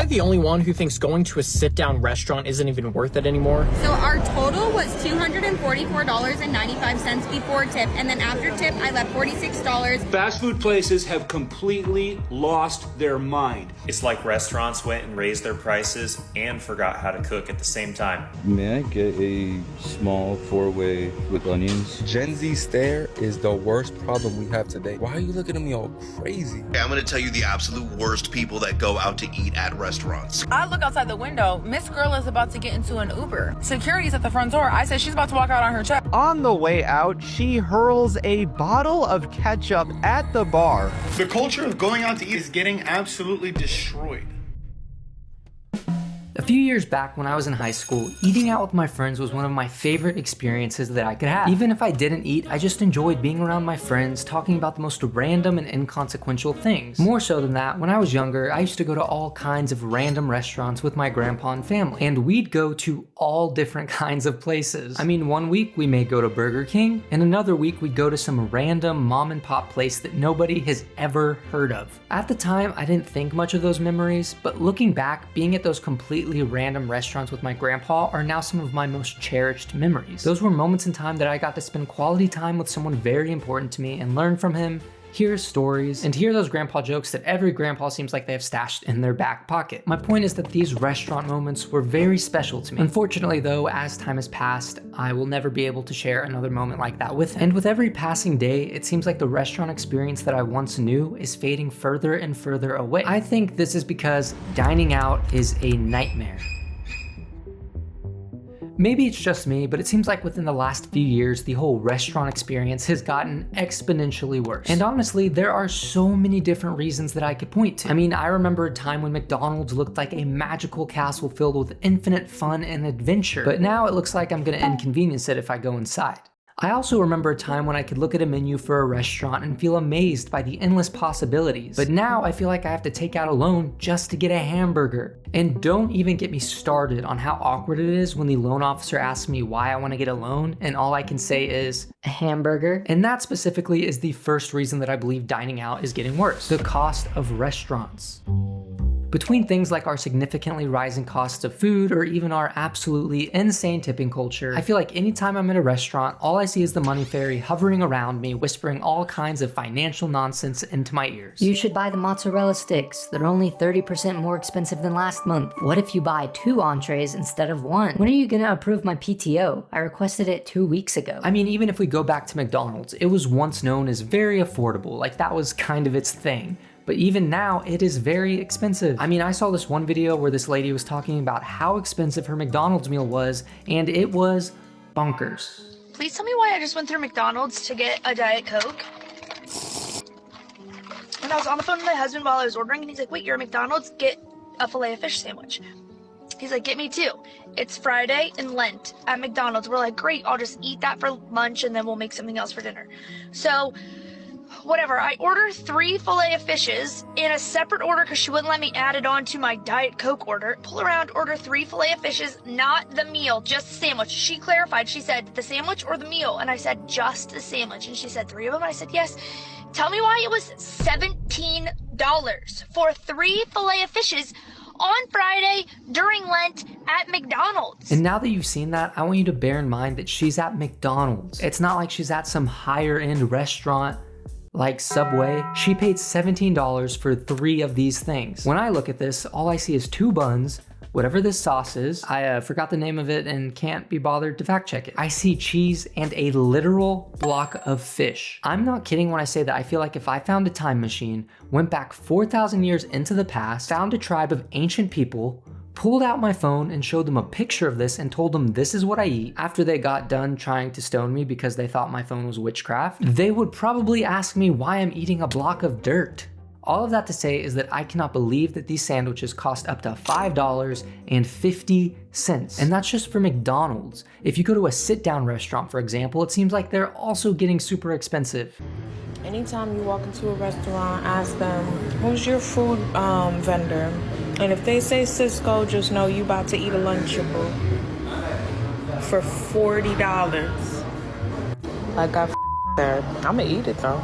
the only one who thinks going to a sit-down restaurant isn't even worth it anymore? So our total was $244.95 before tip, and then after tip, I left $46. Fast food places have completely lost their mind. It's like restaurants went and raised their prices and forgot how to cook at the same time. May I get a small 4-way with onions? Gen Z stare is the worst problem we have today. Why are you looking at me all crazy? Okay, I'm gonna tell you the absolute worst people that go out to eat at restaurants. I look outside the window. Miss Girl is about to get into an Uber. Security's at the front door. I said she's about to walk out on her check. On the way out, she hurls a bottle of ketchup at the bar. The culture of going out to eat is getting absolutely destroyed. A few years back when I was in high school, eating out with my friends was one of my favorite experiences that I could have. Even if I didn't eat, I just enjoyed being around my friends, talking about the most random and inconsequential things. More so than that, when I was younger, I used to go to all kinds of random restaurants with my grandpa and family, and we'd go to all different kinds of places. I mean, one week we may go to Burger King, and another week we'd go to some random mom and pop place that nobody has ever heard of. At the time, I didn't think much of those memories, but looking back, being at those completely random restaurants with my grandpa are now some of my most cherished memories. Those were moments in time that I got to spend quality time with someone very important to me and learn from him, hear his stories, and hear those grandpa jokes that every grandpa seems like they have stashed in their back pocket. My point is that these restaurant moments were very special to me. Unfortunately though, as time has passed, I will never be able to share another moment like that with him. And with every passing day, it seems like the restaurant experience that I once knew is fading further and further away. I think this is because dining out is a nightmare. Maybe it's just me, but it seems like within the last few years, the whole restaurant experience has gotten exponentially worse. And honestly, there are so many different reasons that I could point to. I mean, I remember a time when McDonald's looked like a magical castle filled with infinite fun and adventure, but now it looks like I'm gonna inconvenience it if I go inside. I also remember a time when I could look at a menu for a restaurant and feel amazed by the endless possibilities. But now I feel like I have to take out a loan just to get a hamburger. And don't even get me started on how awkward it is when the loan officer asks me why I want to get a loan and all I can say is, a hamburger. And that specifically is the first reason that I believe dining out is getting worse: the cost of restaurants. Between things like our significantly rising costs of food or even our absolutely insane tipping culture, I feel like anytime I'm at a restaurant, all I see is the money fairy hovering around me, whispering all kinds of financial nonsense into my ears. You should buy the mozzarella sticks. They're only 30% more expensive than last month. What if you buy 2 entrees instead of 1? When are you gonna approve my PTO? I requested it 2 weeks ago. I mean, even if we go back to McDonald's, it was once known as very affordable, like that was kind of its thing. But even now, it is very expensive. I mean, I saw this one video where this lady was talking about how expensive her McDonald's meal was, and it was bonkers. Please tell me why I just went through McDonald's to get a Diet Coke. And I was on the phone with my husband while I was ordering, and he's like, wait, you're at McDonald's? Get a filet of fish sandwich. He's like, get me 2. It's Friday and Lent at McDonald's. We're like, great, I'll just eat that for lunch, and then we'll make something else for dinner. So, whatever, I order 3 filet of fishes in a separate order because she wouldn't let me add it on to my Diet Coke order. Pull around, order 3 filet of fishes, not the meal, just the sandwich. She clarified, she said, the sandwich or the meal? And I said, just the sandwich. And she said, 3 of them? And I said, yes. Tell me why it was $17 for 3 filet of fishes on Friday during Lent at McDonald's. And now that you've seen that, I want you to bear in mind that she's at McDonald's. It's not like she's at some higher end restaurant like Subway. She paid $17 for 3 of these things. When I look at this, all I see is 2 buns, whatever this sauce is. I forgot the name of it and can't be bothered to fact check it. I see cheese and a literal block of fish. I'm not kidding when I say that I feel like if I found a time machine, went back 4,000 years into the past, found a tribe of ancient people, pulled out my phone and showed them a picture of this and told them this is what I eat after they got done trying to stone me because they thought my phone was witchcraft, they would probably ask me why I'm eating a block of dirt. All of that to say is that I cannot believe that these sandwiches cost up to $5.50. And that's just for McDonald's. If you go to a sit-down restaurant, for example, it seems like they're also getting super expensive. Anytime you walk into a restaurant, ask them, who's your food vendor? And if they say Cisco, just know you about to eat a Lunchable for $40. I got there. I'ma eat it though.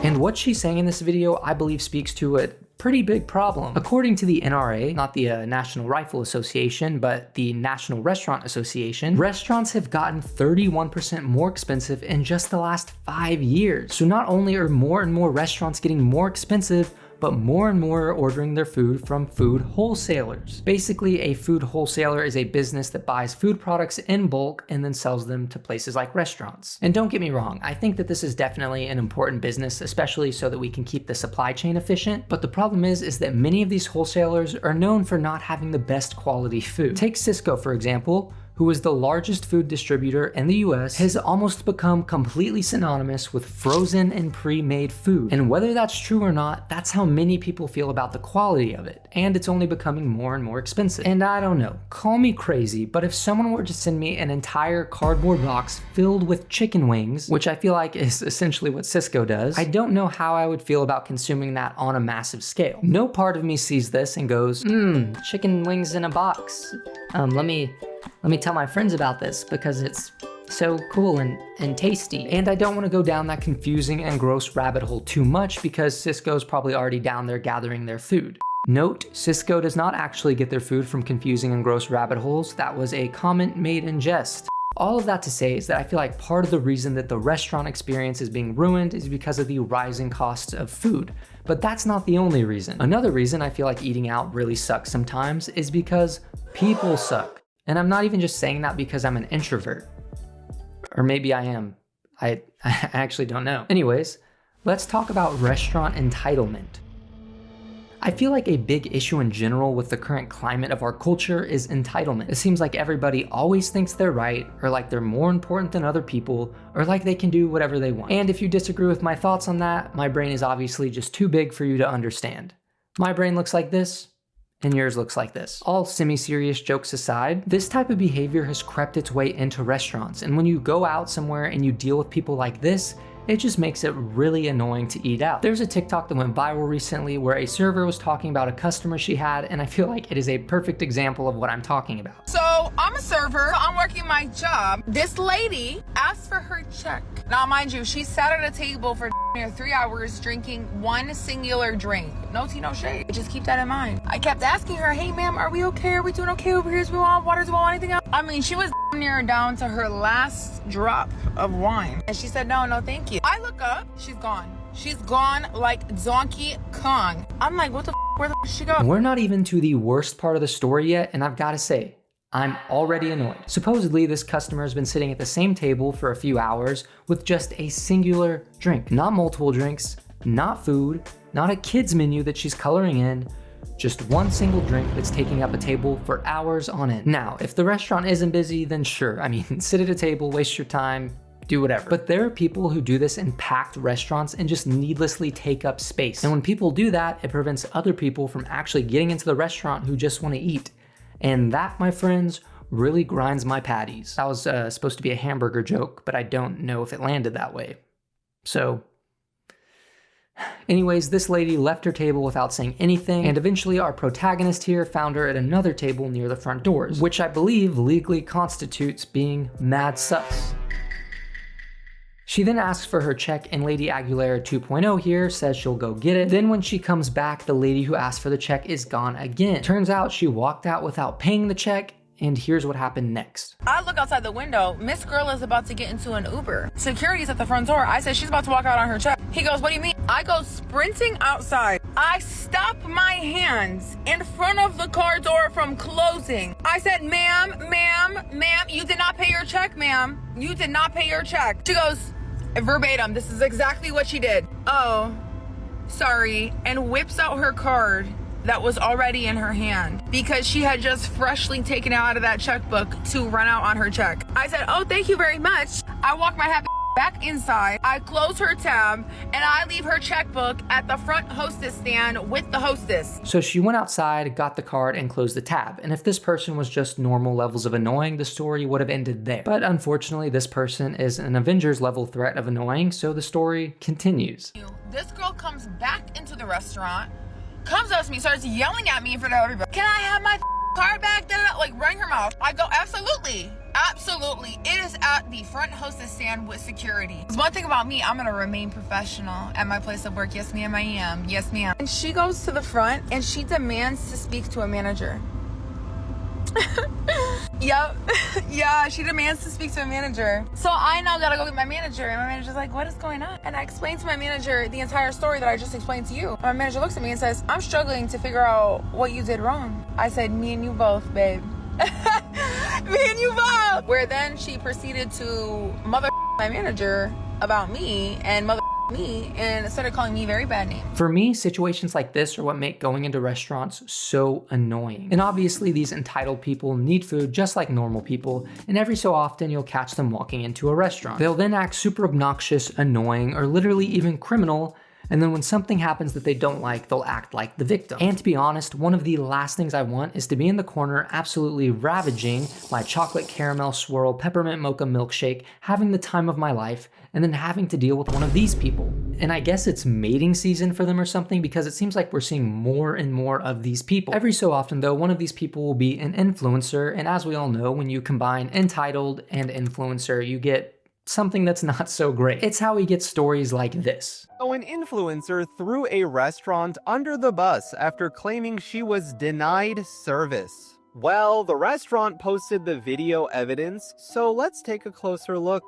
And what she's saying in this video, I believe speaks to a pretty big problem. According to the NRA, not the National Rifle Association, but the National Restaurant Association, restaurants have gotten 31% more expensive in just the last 5 years. So not only are more and more restaurants getting more expensive, but more and more are ordering their food from food wholesalers. Basically, a food wholesaler is a business that buys food products in bulk and then sells them to places like restaurants. And don't get me wrong, I think that this is definitely an important business, especially so that we can keep the supply chain efficient. But the problem is that many of these wholesalers are known for not having the best quality food. Take Sysco, for example, who is the largest food distributor in the US, has almost become completely synonymous with frozen and pre-made food. And whether that's true or not, that's how many people feel about the quality of it. And it's only becoming more and more expensive. And I don't know, call me crazy, but if someone were to send me an entire cardboard box filled with chicken wings, which I feel like is essentially what Sysco does, I don't know how I would feel about consuming that on a massive scale. No part of me sees this and goes, chicken wings in a box. Let me tell my friends about this because it's so cool and tasty. And I don't want to go down that confusing and gross rabbit hole too much because Sysco's probably already down there gathering their food. Note, Sysco does not actually get their food from confusing and gross rabbit holes. That was a comment made in jest. All of that to say is that I feel like part of the reason that the restaurant experience is being ruined is because of the rising costs of food. But that's not the only reason. Another reason I feel like eating out really sucks sometimes is because people suck. And I'm not even just saying that because I'm an introvert. Or maybe I am. I actually don't know. Anyways, let's talk about restaurant entitlement. I feel like a big issue in general with the current climate of our culture is entitlement. It seems like everybody always thinks they're right, or like they're more important than other people, or like they can do whatever they want. And if you disagree with my thoughts on that, my brain is obviously just too big for you to understand. My brain looks like this, and yours looks like this. All semi-serious jokes aside, this type of behavior has crept its way into restaurants, and when you go out somewhere and you deal with people like this, it just makes it really annoying to eat out. There's a TikTok that went viral recently where a server was talking about a customer she had, and I feel like it is a perfect example of what I'm talking about. So I'm a server, so I'm working my job. This lady asked for her check. Now, mind you, she sat at a table for near 3 hours drinking one singular drink. No tea, no shade. Just keep that in mind. I kept asking her, hey ma'am, are we okay? Are we doing okay over here? Do we want water? Do we want anything else? I mean, she was near down to her last drop of wine. And she said, no, thank you. I look up, she's gone. She's gone like Donkey Kong. I'm like, what the where the did she go? We're not even to the worst part of the story yet, and I've got to say, I'm already annoyed. Supposedly, this customer has been sitting at the same table for a few hours with just a singular drink. Not multiple drinks, not food, not a kid's menu that she's coloring in, just one single drink that's taking up a table for hours on end. Now, if the restaurant isn't busy, then sure. I mean, sit at a table, waste your time, do whatever. But there are people who do this in packed restaurants and just needlessly take up space. And when people do that, it prevents other people from actually getting into the restaurant who just want to eat. And that, my friends, really grinds my patties. That was supposed to be a hamburger joke, but I don't know if it landed that way. So, anyways, this lady left her table without saying anything, and eventually our protagonist here found her at another table near the front doors, which I believe legally constitutes being mad sus. She then asks for her check, and Lady Aguilera 2.0 here says she'll go get it. Then when she comes back, the lady who asked for the check is gone again. Turns out she walked out without paying the check, and here's what happened next. I look outside the window. Miss Girl is about to get into an Uber. Security's at the front door. I said she's about to walk out on her check. He goes, what do you mean? I go sprinting outside. I stop my hands in front of the car door from closing. I said, ma'am, you did not pay your check, ma'am. You did not pay your check. She goes, verbatim, this is exactly what she did. Oh, sorry, and whips out her card that was already in her hand because she had just freshly taken it out of that checkbook to run out on her check. I said, oh, thank you very much. I walk my happy back inside. I close her tab and I leave her checkbook at the front hostess stand with the hostess. So she went outside, got the card, and closed the tab. And if this person was just normal levels of annoying, the story would have ended there. But unfortunately, this person is an Avengers level threat of annoying, so the story continues. This girl comes back into the restaurant, comes up to me, starts yelling at me in front of everybody. Can I have my card back? Like, running her mouth. I go, absolutely. Absolutely. It is at the front hostess stand with security. There's one thing about me, I'm gonna remain professional at my place of work. Yes, ma'am, I am. Yes, ma'am. And she goes to the front and she demands to speak to a manager. Yep. Yeah, she demands to speak to a manager. So I now gotta go get my manager, and my manager's like, what is going on? And I explained to my manager the entire story that I just explained to you. And my manager looks at me and says, I'm struggling to figure out what you did wrong. I said, me and you both, babe. Me and you both. Where then she proceeded to mother my manager about me and mother me and started calling me very bad names. For me, situations like this are what make going into restaurants so annoying. And obviously these entitled people need food just like normal people, and every so often you'll catch them walking into a restaurant. They'll then act super obnoxious, annoying, or literally even criminal, and then when something happens that they don't like, they'll act like the victim. And to be honest, one of the last things I want is to be in the corner absolutely ravaging my chocolate caramel swirl peppermint mocha milkshake, having the time of my life, and then having to deal with one of these people. And I guess it's mating season for them or something, because it seems like we're seeing more and more of these people. Every so often though, one of these people will be an influencer, and as we all know, when you combine entitled and influencer, you get something that's not so great. It's how we get stories like this. So an influencer threw a restaurant under the bus after claiming she was denied service. Well, the restaurant posted the video evidence, so let's take a closer look.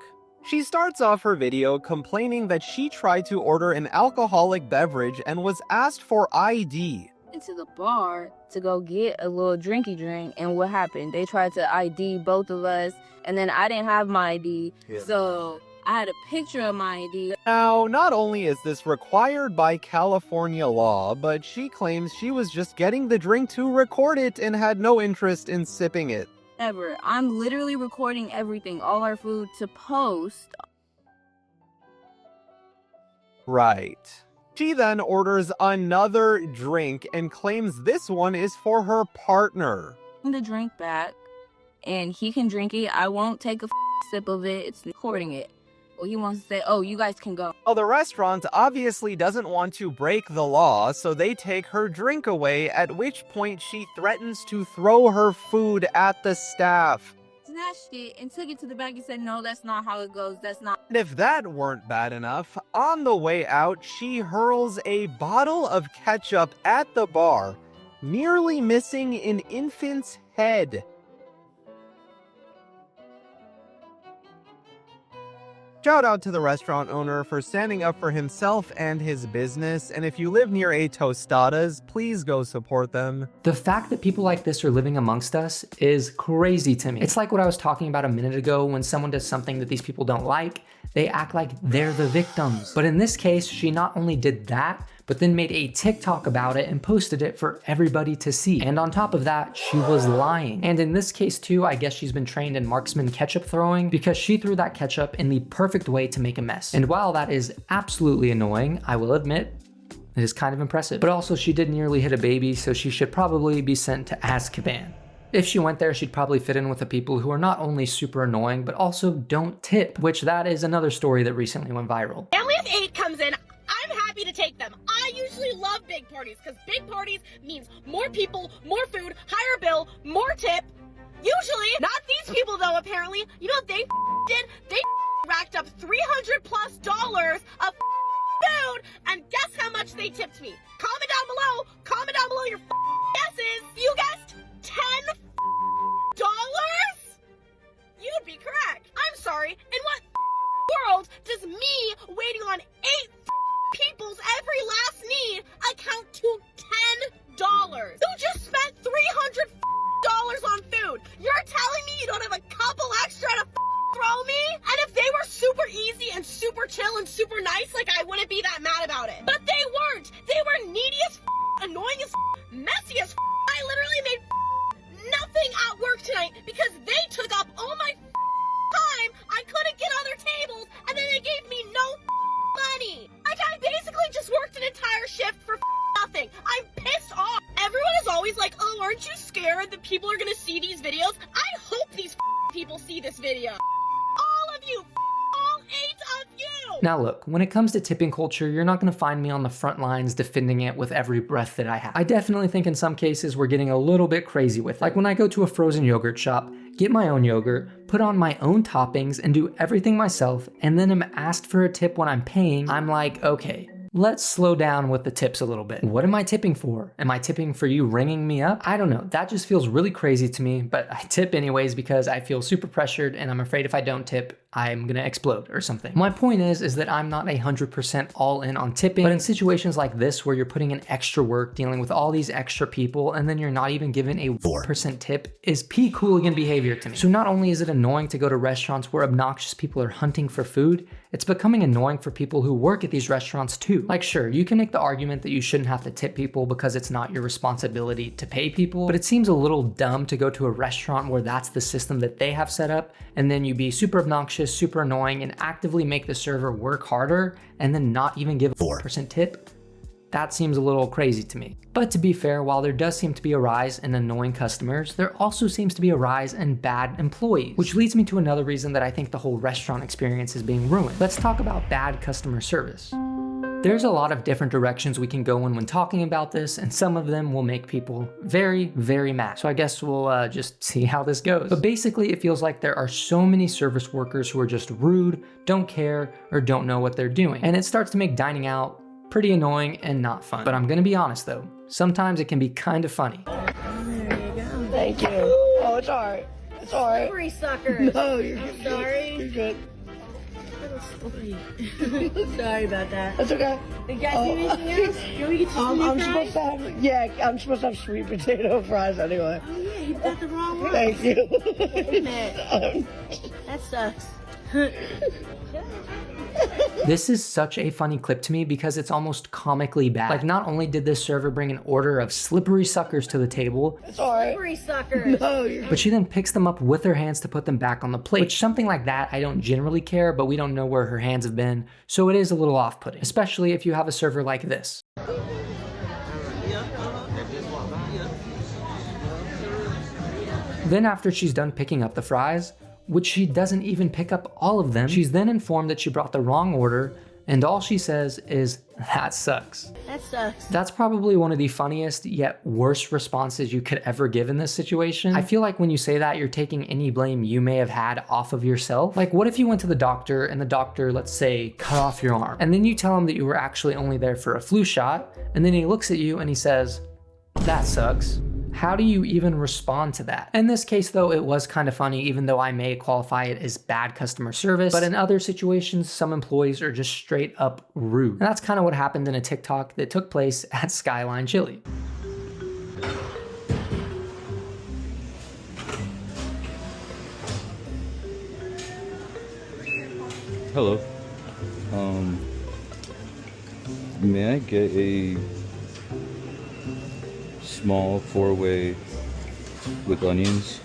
She starts off her video complaining that she tried to order an alcoholic beverage and was asked for ID. Into the bar to go get a little drinky drink, and what happened? They tried to ID both of us, and then I didn't have my ID, so I had a picture of my ID. Now, not only is this required by California law, but she claims she was just getting the drink to record it and had no interest in sipping it. Ever. I'm literally recording everything, all our food, to post. Right. She then orders another drink and claims this one is for her partner. The drink back, and he can drink it. I won't take a sip of it. It's recording it. Well, he wants to say, oh, you guys can go. Well, the restaurant obviously doesn't want to break the law, so they take her drink away, at which point she threatens to throw her food at the staff. Snatched it and took it to the back and said, no, that's not how it goes. That's not. And if that weren't bad enough, on the way out, she hurls a bottle of ketchup at the bar, nearly missing an infant's head. Shout out to the restaurant owner for standing up for himself and his business, and if you live near a Tostadas, please go support them. The fact that people like this are living amongst us is crazy to me. It's like what I was talking about a minute ago. When someone does something that these people don't like, they act like they're the victims. But in this case, she not only did that, but then made a TikTok about it and posted it for everybody to see. And on top of that, she was lying. And in this case too, I guess she's been trained in marksman ketchup throwing, because she threw that ketchup in the perfect way to make a mess. And while that is absolutely annoying, I will admit, it is kind of impressive. But also she did nearly hit a baby, so she should probably be sent to Azkaban. If she went there, she'd probably fit in with the people who are not only super annoying, but also don't tip, which that is another story that recently went viral. Family of 8 comes in, I'm happy to take them. I usually love big parties, because big parties means more people, more food, higher bill, more tip. Usually, not these people though, apparently. You know what they did? They racked up $300+ of food, and guess how much they tipped me? Comment down below your guesses. You guessed $10. You'd be correct. I'm sorry, in what world does me waiting on 8 people's every last need account to $10? You just spent $300 on food. You're telling me you don't have a couple extra to throw me? And if they were super easy and super chill and super nice, like, I wouldn't be that mad about it. But they weren't. They were needy as annoying as messy as I literally made nothing at work tonight because they took up all my time. I couldn't get other tables, and then they gave me no money. Like, I basically just worked an entire shift for nothing. I'm pissed off. Everyone is always like, oh, aren't you scared that people are gonna see these videos? I hope these people see this video. All of you, all 8 of you. Now look, when it comes to tipping culture, you're not gonna find me on the front lines defending it with every breath that I have. I definitely think in some cases we're getting a little bit crazy with it. Like when I go to a frozen yogurt shop, get my own yogurt, put on my own toppings, and do everything myself, and then am asked for a tip when I'm paying, I'm like, okay, let's slow down with the tips a little bit. What am I tipping for? Am I tipping for you ringing me up? I don't know. That just feels really crazy to me, but I tip anyways because I feel super pressured and I'm afraid if I don't tip, I'm gonna explode or something. My point is that I'm not 100% all in on tipping, but in situations like this where you're putting in extra work dealing with all these extra people and then you're not even given a 4% tip is peak hooligan behavior to me. So not only is it annoying to go to restaurants where obnoxious people are hunting for food, it's becoming annoying for people who work at these restaurants too. Like sure, you can make the argument that you shouldn't have to tip people because it's not your responsibility to pay people, but it seems a little dumb to go to a restaurant where that's the system that they have set up and then you be super obnoxious, super annoying, and actively make the server work harder and then not even give a 4% tip. That seems a little crazy to me. But to be fair, while there does seem to be a rise in annoying customers, there also seems to be a rise in bad employees, which leads me to another reason that I think the whole restaurant experience is being ruined. Let's talk about bad customer service. There's a lot of different directions we can go in when talking about this, and some of them will make people very, very mad. So I guess we'll just see how this goes. But basically, it feels like there are so many service workers who are just rude, don't care, or don't know what they're doing. And it starts to make dining out pretty annoying and not fun. But I'm gonna be honest though, sometimes it can be kind of funny. There you go. Thank you. Oh, it's alright. It's alright. Slippery sucker. No, you're I'm good. sorry. You're good. Sorry about that. That's okay. You guys need anything else? Can we get you I'm supposed to have, yeah, I'm supposed to have sweet potato fries anyway. Oh yeah, you got the wrong one. Thank you. That sucks. This is such a funny clip to me because it's almost comically bad. Like not only did this server bring an order of slippery suckers to the table, it's alright. Slippery suckers. No, you're but she then picks them up with her hands to put them back on the plate, which something like that I don't generally care, but we don't know where her hands have been, so it is a little off-putting, especially if you have a server like this. Then after she's done picking up the fries, which she doesn't even pick up all of them, she's then informed that she brought the wrong order, and all she says is, "That sucks." That sucks. That's probably one of the funniest yet worst responses you could ever give in this situation. I feel like when you say that, you're taking any blame you may have had off of yourself. Like what if you went to the doctor and the doctor, let's say, cut off your arm, and then you tell him that you were actually only there for a flu shot, and then he looks at you and he says, "That sucks." How do you even respond to that? In this case though, it was kind of funny, even though I may qualify it as bad customer service, but in other situations, some employees are just straight up rude. And that's kind of what happened in a TikTok that took place at Skyline Chili. Hello. May I get a small 4-way with onions?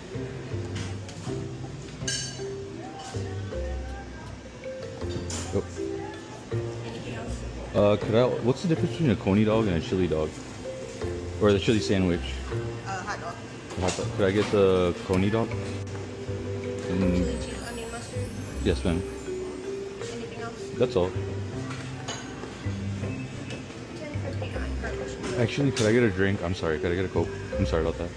What's the difference between a coney dog and a chili dog? Or the chili sandwich? Hot dog. Hot dog. Could I get the coney dog? Chili cheese, onion, mustard. Yes, ma'am. Anything else? That's all. 10.59 per. Actually, could I get a drink? I'm sorry, could I get a Coke? I'm sorry about that.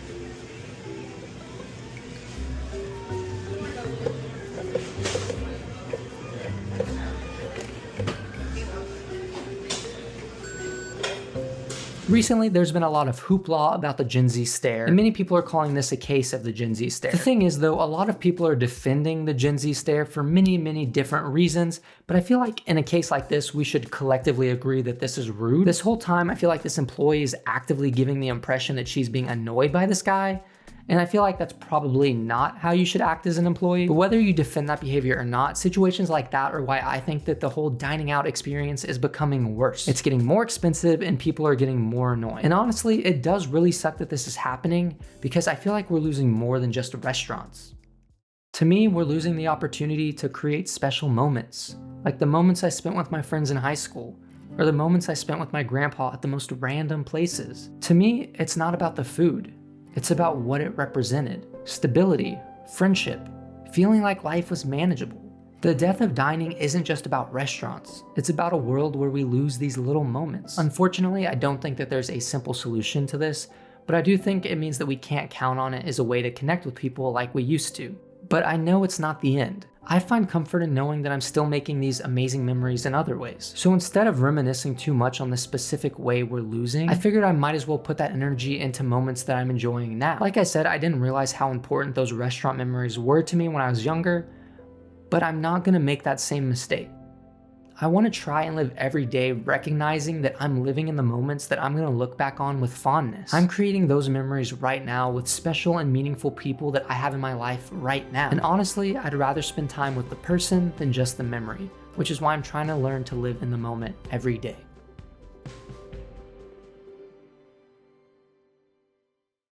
Recently, there's been a lot of hoopla about the Gen Z stare, and many people are calling this a case of the Gen Z stare. The thing is though, a lot of people are defending the Gen Z stare for many, many different reasons, but I feel like in a case like this, we should collectively agree that this is rude. This whole time, I feel like this employee is actively giving the impression that she's being annoyed by this guy, and I feel like that's probably not how you should act as an employee. But whether you defend that behavior or not, situations like that are why I think that the whole dining out experience is becoming worse. It's getting more expensive and people are getting more annoying. And honestly, it does really suck that this is happening because I feel like we're losing more than just restaurants. To me, we're losing the opportunity to create special moments, like the moments I spent with my friends in high school, or the moments I spent with my grandpa at the most random places. To me, it's not about the food. It's about what it represented. Stability, friendship, feeling like life was manageable. The death of dining isn't just about restaurants. It's about a world where we lose these little moments. Unfortunately, I don't think that there's a simple solution to this, but I do think it means that we can't count on it as a way to connect with people like we used to. But I know it's not the end. I find comfort in knowing that I'm still making these amazing memories in other ways. So instead of reminiscing too much on the specific way we're losing, I figured I might as well put that energy into moments that I'm enjoying now. Like I said, I didn't realize how important those restaurant memories were to me when I was younger, but I'm not gonna make that same mistake. I want to try and live every day recognizing that I'm living in the moments that I'm going to look back on with fondness. I'm creating those memories right now with special and meaningful people that I have in my life right now. And honestly, I'd rather spend time with the person than just the memory, which is why I'm trying to learn to live in the moment every day.